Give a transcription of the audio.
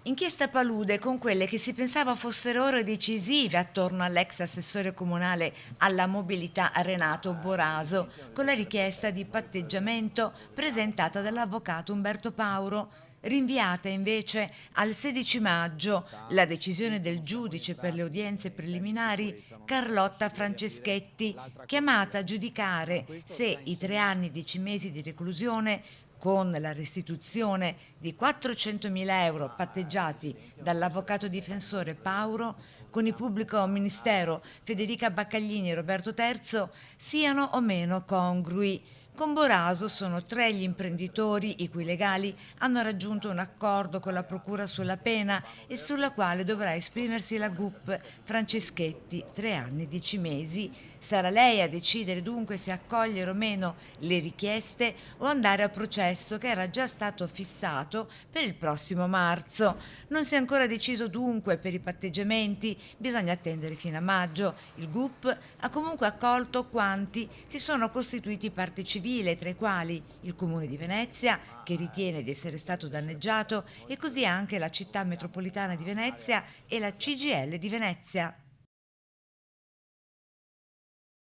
Inchiesta palude con quelle che si pensava fossero ore decisive attorno all'ex assessore comunale alla mobilità Renato Boraso, con la richiesta di patteggiamento presentata dall'avvocato Umberto Pauro, rinviata invece al 16 maggio la decisione del giudice per le udienze preliminari Carlotta Franceschetti, chiamata a giudicare se i 3 anni e 10 mesi di reclusione con la restituzione di 400.000 euro patteggiati dall'avvocato difensore Pauro con il pubblico ministero Federica Baccaglini e Roberto Terzo siano o meno congrui. Con Boraso sono 3 gli imprenditori i cui legali hanno raggiunto un accordo con la Procura sulla pena e sulla quale dovrà esprimersi la GUP Franceschetti, 3 anni e 10 mesi. Sarà lei a decidere dunque se accogliere o meno le richieste o andare a processo che era già stato fissato per il prossimo marzo. Non si è ancora deciso dunque per i patteggiamenti, bisogna attendere fino a maggio. Il GUP ha comunque accolto quanti si sono costituiti parte civile, tra i quali il Comune di Venezia, che ritiene di essere stato danneggiato, e così anche la Città Metropolitana di Venezia e la CGIL di Venezia.